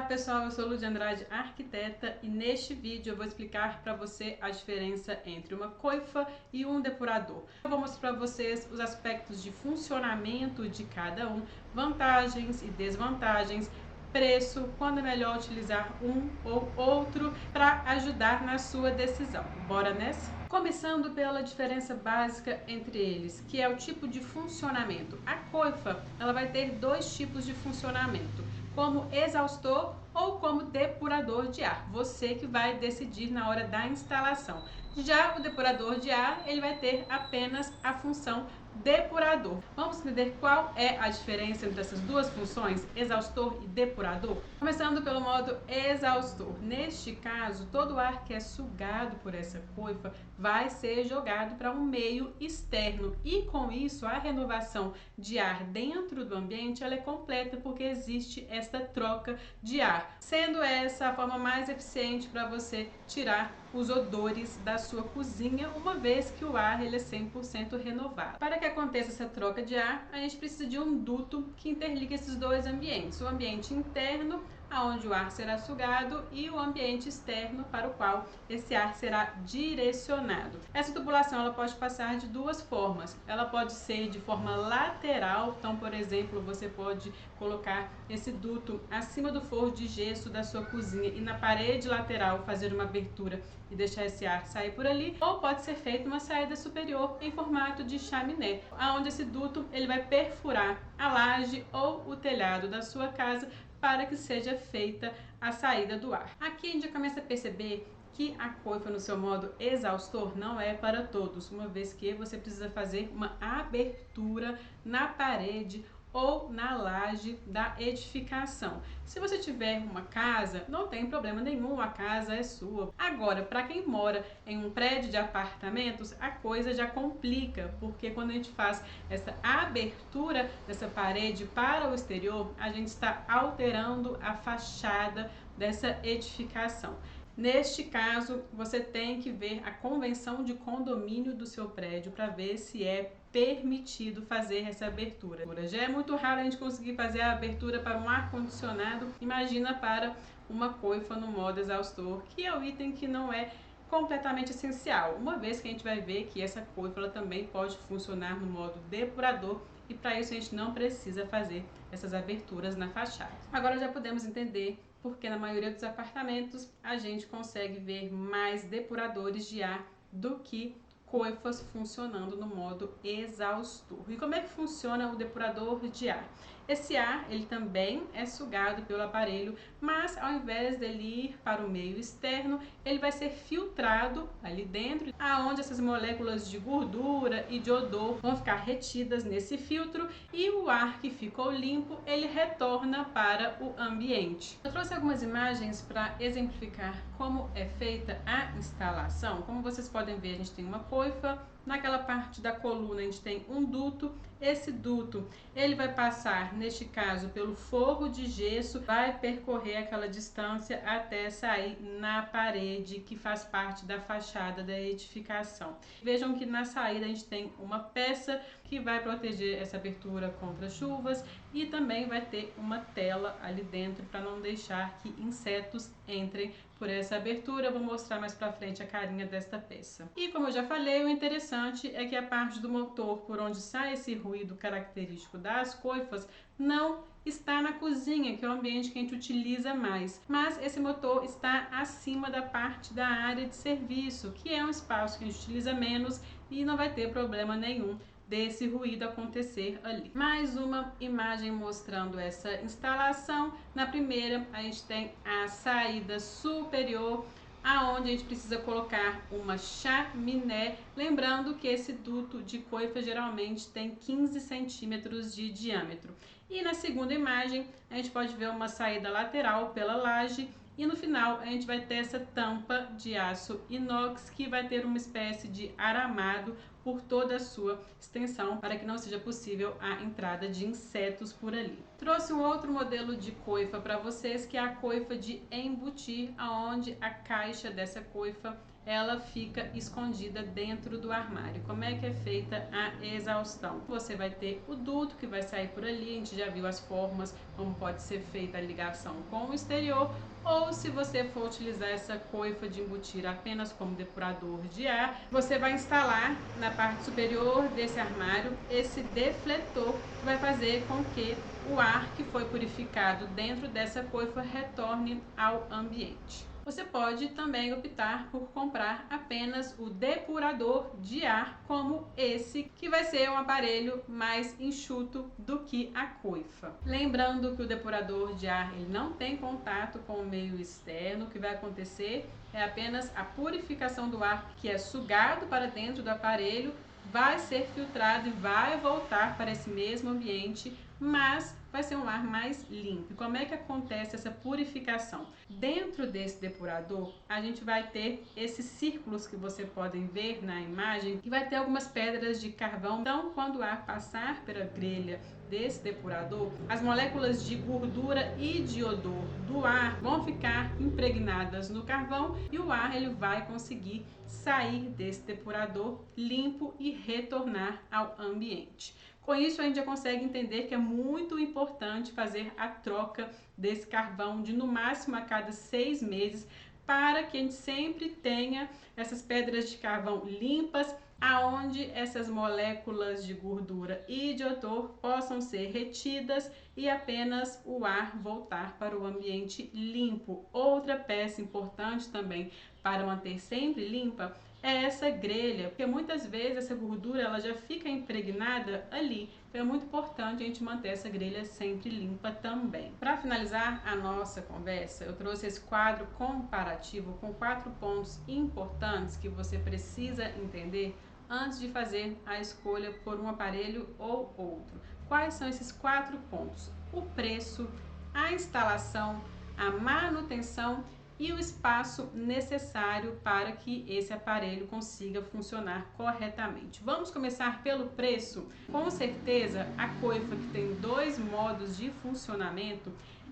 pessoal, eu sou Lúdia Andrade, arquiteta, e neste vídeo eu vou explicar para você a diferença entre uma coifa e um depurador. Eu vou mostrar para vocês os aspectos de funcionamento de cada um, vantagens e desvantagens, preço, quando é melhor utilizar um ou outro para ajudar na sua decisão. Bora nessa? Começando pela diferença básica entre eles, que é o tipo de funcionamento. A coifa, ela vai ter dois tipos de funcionamento, como exaustor ou como depurador de ar. Você que vai decidir na hora da instalação. Já o depurador de ar, ele vai ter apenas a função depurador. Vamos entender qual é a diferença entre essas duas funções, exaustor e depurador? Começando pelo modo exaustor. Neste caso, todo o ar que é sugado por essa coifa vai ser jogado para um meio externo e com isso a renovação de ar dentro do ambiente ela é completa porque existe esta troca de ar, sendo essa a forma mais eficiente para você tirar os odores da sua cozinha, uma vez que o ar ele é 100% renovado. Para que aconteça essa troca de ar, a gente precisa de um duto que interliga esses dois ambientes, o ambiente interno, aonde o ar será sugado, e o ambiente externo para o qual esse ar será direcionado. Essa tubulação ela pode passar de duas formas. Ela pode ser de forma lateral, então, por exemplo, você pode colocar esse duto acima do forro de gesso da sua cozinha e na parede lateral fazer uma abertura e deixar esse ar sair por ali, ou pode ser feita uma saída superior em formato de chaminé, onde esse duto ele vai perfurar a laje ou o telhado da sua casa para que seja feita a saída do ar. Aqui a gente já começa a perceber que a coifa no seu modo exaustor não é para todos, uma vez que você precisa fazer uma abertura na parede ou na laje da edificação. Se você tiver uma casa, não tem problema nenhum, a casa é sua. Agora, para quem mora em um prédio de apartamentos, a coisa já complica, porque quando a gente faz essa abertura dessa parede para o exterior, a gente está alterando a fachada dessa edificação. Neste caso, você tem que ver a convenção de condomínio do seu prédio para ver se é permitido fazer essa abertura. Já é muito raro a gente conseguir fazer a abertura para um ar-condicionado, imagina para uma coifa no modo exaustor, que é o item que não é completamente essencial, uma vez que a gente vai ver que essa coifa ela também pode funcionar no modo depurador e para isso a gente não precisa fazer essas aberturas na fachada. Agora já podemos entender porque na maioria dos apartamentos a gente consegue ver mais depuradores de ar do que coifas funcionando no modo exaustor. E como é que funciona o depurador de ar? Esse ar ele também é sugado pelo aparelho, mas ao invés dele ir para o meio externo, ele vai ser filtrado ali dentro, aonde essas moléculas de gordura e de odor vão ficar retidas nesse filtro e o ar que ficou limpo, ele retorna para o ambiente. Eu trouxe algumas imagens para exemplificar como é feita a instalação. Como vocês podem ver, a gente tem uma coifa, naquela parte da coluna a gente tem um duto. Esse duto ele vai passar, neste caso, pelo forro de gesso, vai percorrer aquela distância até sair na parede que faz parte da fachada da edificação. Vejam que na saída a gente tem uma peça que vai proteger essa abertura contra chuvas e também vai ter uma tela ali dentro para não deixar que insetos entrem por essa abertura. Eu vou mostrar mais para frente a carinha desta peça. E como eu já falei, o interessante é que a parte do motor por onde sai esse ruído característico das coifas não está na cozinha, que é o ambiente que a gente utiliza mais, mas esse motor está acima da parte da área de serviço, que é um espaço que a gente utiliza menos e não vai ter problema nenhum desse ruído acontecer ali. Mais uma imagem mostrando essa instalação. Na primeira a gente tem a saída superior, aonde a gente precisa colocar uma chaminé, lembrando que esse duto de coifa geralmente tem 15 centímetros de diâmetro. E na segunda imagem a gente pode ver uma saída lateral pela laje e no final a gente vai ter essa tampa de aço inox que vai ter uma espécie de aramado por toda a sua extensão para que não seja possível a entrada de insetos por ali. Trouxe um outro modelo de coifa para vocês, que é a coifa de embutir, aonde a caixa dessa coifa ela fica escondida dentro do armário. Como é que é feita a exaustão? Você vai ter o duto que vai sair por ali, a gente já viu as formas, como pode ser feita a ligação com o exterior, ou se você for utilizar essa coifa de embutir apenas como depurador de ar, você vai instalar na parte superior desse armário esse defletor que vai fazer com que o ar que foi purificado dentro dessa coifa retorne ao ambiente. Você pode também optar por comprar apenas o depurador de ar, como esse, que vai ser um aparelho mais enxuto do que a coifa. Lembrando que o depurador de ar ele não tem contato com o meio externo, o que vai acontecer é apenas a purificação do ar que é sugado para dentro do aparelho, vai ser filtrado e vai voltar para esse mesmo ambiente, mas vai ser um ar mais limpo. E como é que acontece essa purificação? Dentro desse depurador, a gente vai ter esses círculos que vocês podem ver na imagem, que vai ter algumas pedras de carvão. Então, quando o ar passar pela grelha desse depurador, as moléculas de gordura e de odor do ar vão ficar impregnadas no carvão e o ar ele vai conseguir sair desse depurador limpo e retornar ao ambiente. Com isso, a gente já consegue entender que é muito importante fazer a troca desse carvão de no máximo a cada 6 meses, para que a gente sempre tenha essas pedras de carvão limpas, aonde essas moléculas de gordura e de odor possam ser retidas e apenas o ar voltar para o ambiente limpo. Outra peça importante também para manter sempre limpa é essa grelha, porque muitas vezes essa gordura ela já fica impregnada ali, então é muito importante a gente manter essa grelha sempre limpa também. Para finalizar a nossa conversa, eu trouxe esse quadro comparativo com 4 pontos importantes que você precisa entender antes de fazer a escolha por um aparelho ou outro. Quais são esses 4 pontos? O preço, a instalação, a manutenção e o espaço necessário para que esse aparelho consiga funcionar corretamente. Vamos começar pelo preço. Com certeza, a coifa que tem 2 modos de funcionamento,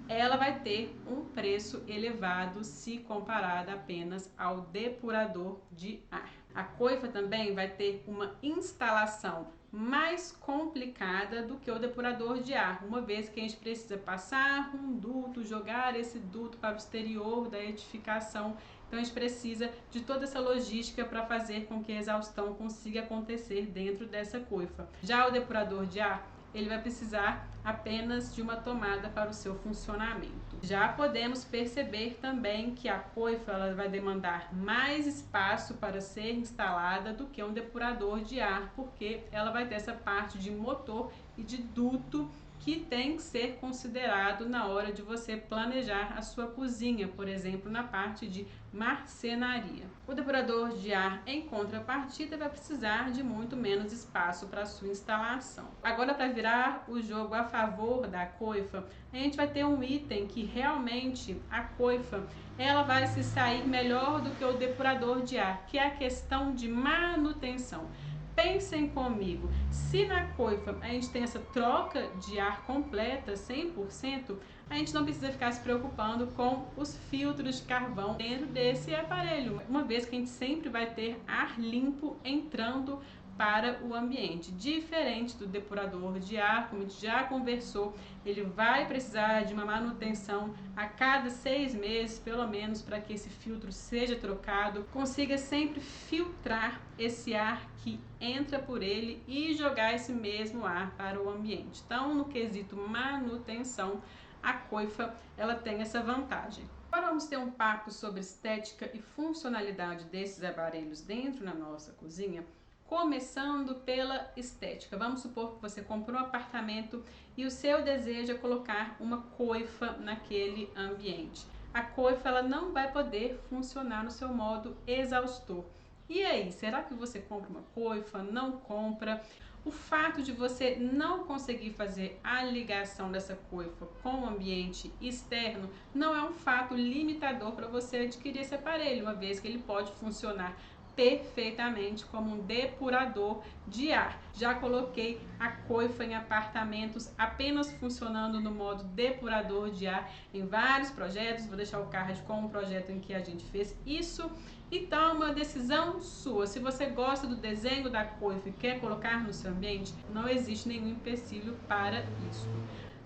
ela vai ter um preço elevado se comparada apenas ao depurador de ar. A coifa também vai ter uma instalação mais complicada do que o depurador de ar, uma vez que a gente precisa passar um duto, jogar esse duto para o exterior da edificação. Então a gente precisa de toda essa logística para fazer com que a exaustão consiga acontecer dentro dessa coifa. Já o depurador de ar, ele vai precisar apenas de uma tomada para o seu funcionamento. Já podemos perceber também que a coifa ela vai demandar mais espaço para ser instalada do que um depurador de ar, porque ela vai ter essa parte de motor e de duto que tem que ser considerado na hora de você planejar a sua cozinha, por exemplo, na parte de marcenaria. O depurador de ar, em contrapartida, vai precisar de muito menos espaço para sua instalação. Agora, para virar o jogo a favor da coifa, a gente vai ter um item que realmente a coifa ela vai se sair melhor do que o depurador de ar, que é a questão de manutenção. Pensem comigo, se na coifa a gente tem essa troca de ar completa, 100%, a gente não precisa ficar se preocupando com os filtros de carvão dentro desse aparelho, uma vez que a gente sempre vai ter ar limpo entrando para o ambiente. Diferente do depurador de ar, como a gente já conversou, ele vai precisar de uma manutenção a cada 6 meses, pelo menos, para que esse filtro seja trocado, consiga sempre filtrar esse ar que entra por ele e jogar esse mesmo ar para o ambiente. Então, no quesito manutenção, a coifa ela tem essa vantagem. Agora vamos ter um papo sobre estética e funcionalidade desses aparelhos dentro da nossa cozinha. Começando pela estética. Vamos supor que você comprou um apartamento e o seu desejo é colocar uma coifa naquele ambiente. A coifa ela não vai poder funcionar no seu modo exaustor. E aí, será que você compra uma coifa? Não compra? O fato de você não conseguir fazer a ligação dessa coifa com o ambiente externo não é um fato limitador para você adquirir esse aparelho, uma vez que ele pode funcionar perfeitamente como um depurador de ar. Já coloquei a coifa em apartamentos apenas funcionando no modo depurador de ar em vários projetos. Vou deixar o card com um projeto em que a gente fez isso. Então, uma decisão sua. Se você gosta do desenho da coifa e quer colocar no seu ambiente, não existe nenhum empecilho para isso.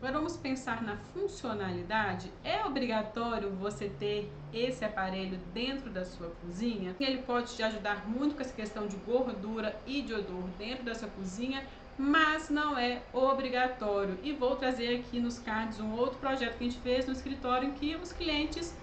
Agora vamos pensar na funcionalidade. É obrigatório você ter esse aparelho dentro da sua cozinha? Ele pode te ajudar muito com essa questão de gordura e de odor dentro da sua cozinha, mas não é obrigatório. E vou trazer aqui nos cards um outro projeto que a gente fez no escritório em que os clientes,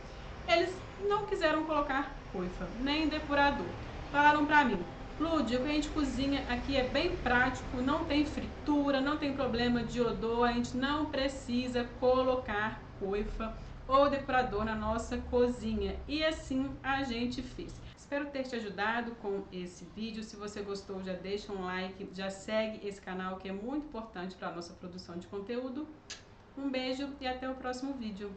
eles não quiseram colocar coifa, nem depurador. Falaram pra mim: Lúdia, o que a gente cozinha aqui é bem prático, não tem fritura, não tem problema de odor, a gente não precisa colocar coifa ou depurador na nossa cozinha. E assim a gente fez. Espero ter te ajudado com esse vídeo. Se você gostou, já deixa um like, já segue esse canal que é muito importante para a nossa produção de conteúdo. Um beijo e até o próximo vídeo.